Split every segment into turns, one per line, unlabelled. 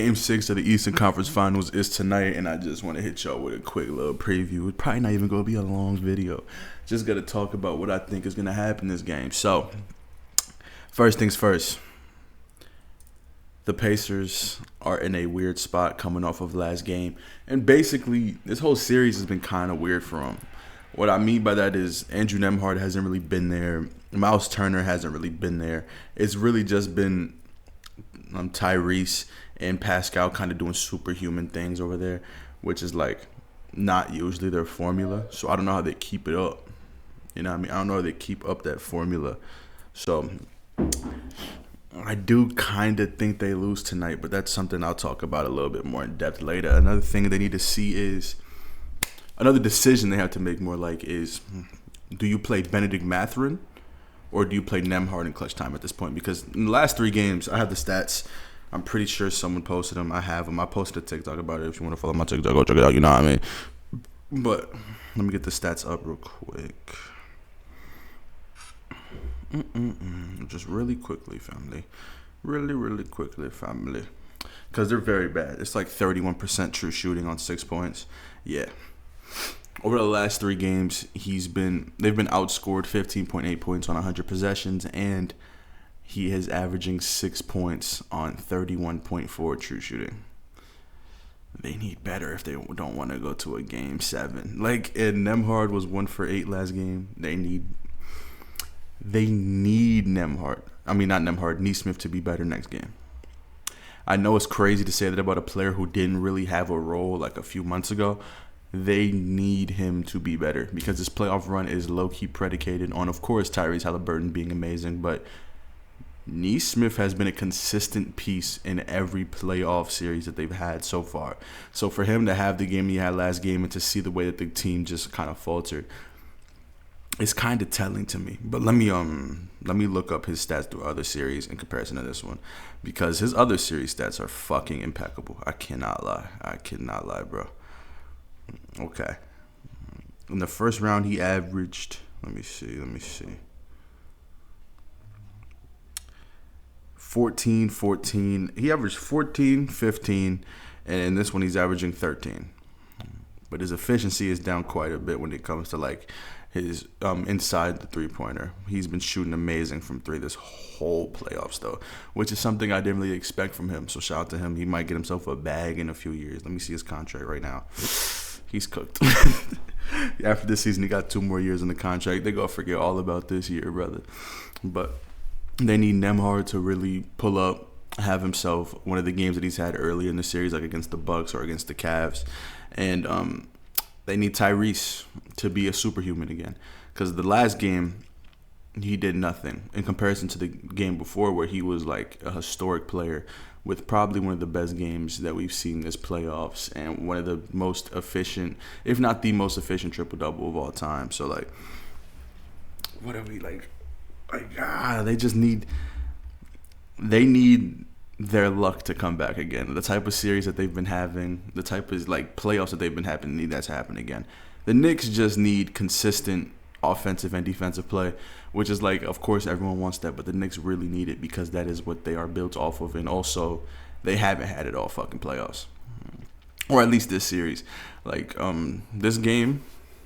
Game 6 of the Eastern Conference Finals is tonight, and I just want to hit y'all with a quick little preview. It's probably not even going to be a long video. Just going to talk about what I think is going to happen in this game. So, first things first. The Pacers are in a weird spot coming off of last game. And basically, this whole series has been kind of weird for them. What I mean by that is Andrew Nembhard hasn't really been there. Miles Turner hasn't really been there. It's really just been Tyrese and Pascal kind of doing superhuman things over there, which is like not usually their formula. So I don't know how they keep it up. You know what I mean? I don't know how they keep up that formula. So I do kind of think they lose tonight, but that's something I'll talk about a little bit more in depth later. Another thing they need to see is another decision they have to make more like is, do you play Benedict Mathurin or do you play Nembhard in clutch time at this point? Because in the last 3 games, I have the stats. I'm pretty sure someone posted them. I have them. I posted a TikTok about it. If you want to follow my TikTok, go check it out. You know what I mean? But let me get the stats up real quick. Just really quickly, family. Really quickly, family. Because they're very bad. It's like 31% true shooting on 6 points. Yeah. Over the last 3 games, they've been outscored 15.8 points on 100 possessions, and he is averaging 6 points on 31.4 true shooting. They need better if they don't want to go to a game 7. Like, and Nembhard was 1 for 8 last game. They need Nembhard. I mean, not Nembhard, Neesmith to be better next game. I know it's crazy to say that about a player who didn't really have a role like a few months ago. They need him to be better because this playoff run is low-key predicated on, of course, Tyrese Halliburton being amazing, but Neesmith has been a consistent piece in every playoff series that they've had so far. So for him to have the game he had last game and to see the way that the team just kind of faltered, it's kind of telling to me. But let me look up his stats through other series in comparison to this one, because his other series stats are fucking impeccable. I cannot lie, bro. Okay. In the first round, he averaged, let me see. 14. He averaged 14, 15, and in this one he's averaging 13. But his efficiency is down quite a bit when it comes to like his inside the three-pointer. He's been shooting amazing from 3 this whole playoffs though, which is something I didn't really expect from him. So shout out to him. He might get himself a bag in a few years. Let me see his contract right now. He's cooked. After this season, he got 2 more years in the contract. They're going to forget all about this year, brother. But they need Nembhard to really pull up, have himself one of the games that he's had earlier in the series, like against the Bucks or against the Cavs. And they need Tyrese to be a superhuman again. Because the last game, he did nothing in comparison to the game before where he was like a historic player with probably one of the best games that we've seen this playoffs and one of the most efficient, if not the most efficient triple-double of all time. So, like, what are we, they need their luck to come back again. The type of series that they've been having, the type of, like, playoffs that they've been having, need that to happen again. The Knicks just need consistent offensive and defensive play, which is like, of course, everyone wants that, but the Knicks really need it because that is what they are built off of, and also they haven't had it all fucking playoffs, or at least this series. Like this game,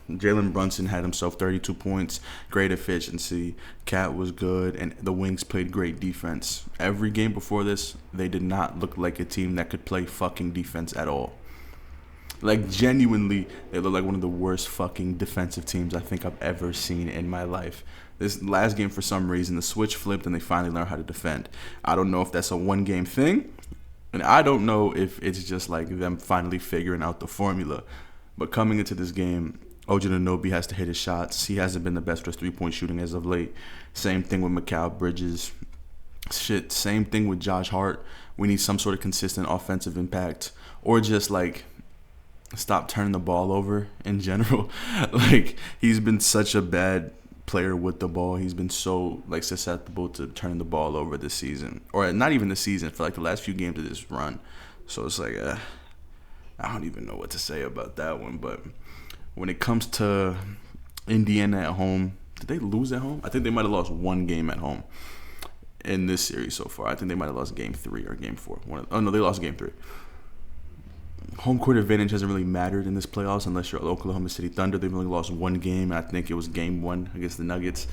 Jalen Brunson had himself 32 points, great efficiency. Cat was good, and the Wings played great defense. Every game before this, they did not look like a team that could play fucking defense at all. Like, genuinely, they look like one of the worst fucking defensive teams I think I've ever seen in my life. This last game, for some reason, the switch flipped and they finally learned how to defend. I don't know if that's a one-game thing, and I don't know if it's just like them finally figuring out the formula. But coming into this game, OG Anunoby has to hit his shots. He hasn't been the best with 3-point shooting as of late. Same thing with Mikal Bridges. Same thing with Josh Hart. We need some sort of consistent offensive impact, or just like stop turning the ball over in general. Like, he's been such a bad player with the ball. He's been so like susceptible to turning the ball over this season, or not even this season, for like the last few games of this run. So it's like I don't even know what to say about that one. But when it comes to Indiana at home, did they lose at home? I think they might have lost 1 game at home. in this series so far. I think they might have lost game 3 or game 4. Oh no, they lost game 3. Home court advantage hasn't really mattered in this playoffs unless you're Oklahoma City Thunder. They've only lost one game. I think it was game 1 against the Nuggets.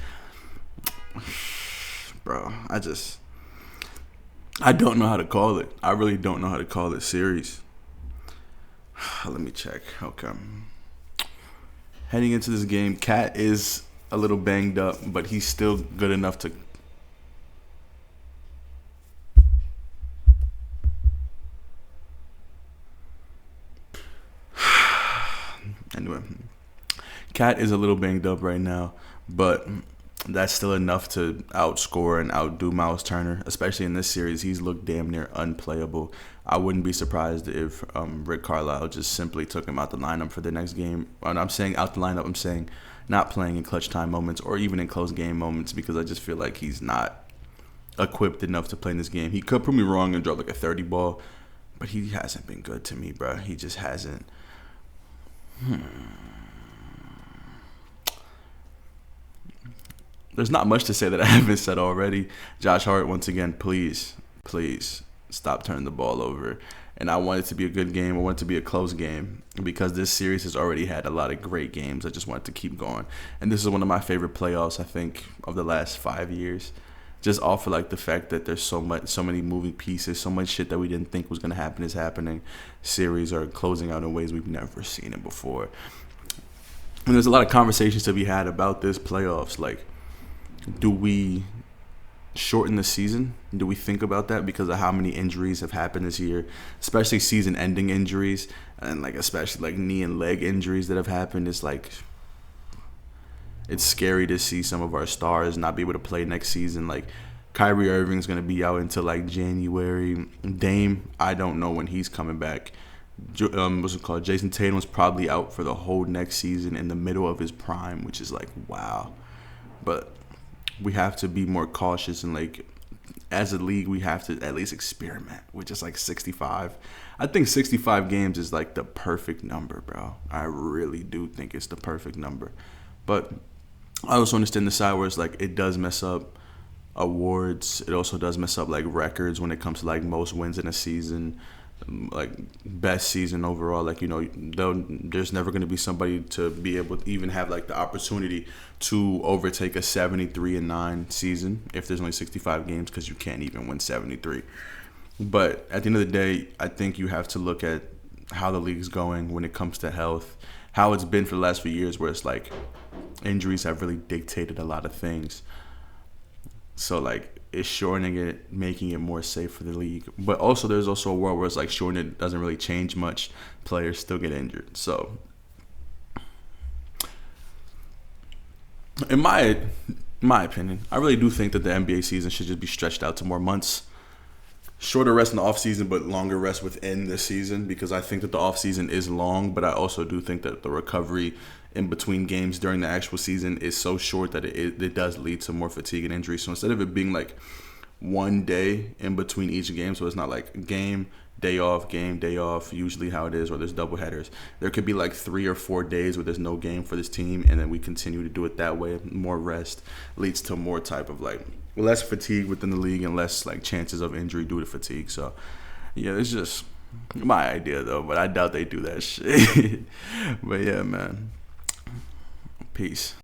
Bro, I don't know how to call it. I really don't know how to call this series. Let me check. Okay. Heading into this game, Cat is a little banged up, but he's still good enough to... Anyway, Cat is a little banged up right now, but that's still enough to outscore and outdo Miles Turner, especially in this series. He's looked damn near unplayable. I wouldn't be surprised if Rick Carlisle just simply took him out the lineup for the next game. And I'm saying out the lineup, I'm saying not playing in clutch time moments or even in close game moments, because I just feel like he's not equipped enough to play in this game. He could prove me wrong and drop like a 30 ball, but he hasn't been good to me, bro. He just hasn't. There's not much to say that I haven't said already. Josh Hart, once again, please stop turning the ball over. And I want it to be a good game. I want it to be a close game because this series has already had a lot of great games. I just want it to keep going. And this is one of my favorite playoffs, I think, of the last 5 years. Just off of like the fact that there's so many moving pieces, so much shit that we didn't think was going to happen is happening. Series are closing out in ways we've never seen it before. And there's a lot of conversations to be had about this playoffs. Like, do we shorten the season? Do we think about that because of how many injuries have happened this year, especially season-ending injuries, and like especially like knee and leg injuries that have happened? It's like it's scary to see some of our stars not be able to play next season. Like Kyrie Irving's gonna be out until like January. Dame, I don't know when he's coming back. What's it called? Jason Tatum's probably out for the whole next season in the middle of his prime, which is like wow. But we have to be more cautious, and like as a league we have to at least experiment with just like 65. I think 65 games is like the perfect number, bro. I really do think it's the perfect number. But I also understand the side where it's like it does mess up awards. It also does mess up like records when it comes to like most wins in a season, like best season overall. Like, you know, there's never going to be somebody to be able to even have like the opportunity to overtake a 73-9 season if there's only 65 games, because you can't even win 73. But at the end of the day, I think you have to look at how the league's going when it comes to health, how it's been for the last few years, where it's like injuries have really dictated a lot of things. So like it's shortening it, making it more safe for the league. But also there's also a world where it's like shortening it doesn't really change much. Players still get injured. So in my opinion, I really do think that the NBA season should just be stretched out to more months. Shorter rest in the offseason, but longer rest within the season, because I think that the offseason is long, but I also do think that the recovery in between games during the actual season is so short that it does lead to more fatigue and injury. So instead of it being like one day in between each game, so it's not like game, day off, usually how it is, or there's double headers. There could be like 3 or 4 days where there's no game for this team, and then we continue to do it that way. More rest leads to more type of like less fatigue within the league and less like chances of injury due to fatigue. So yeah, it's just my idea though, but I doubt they do that shit. But yeah, man. Peace.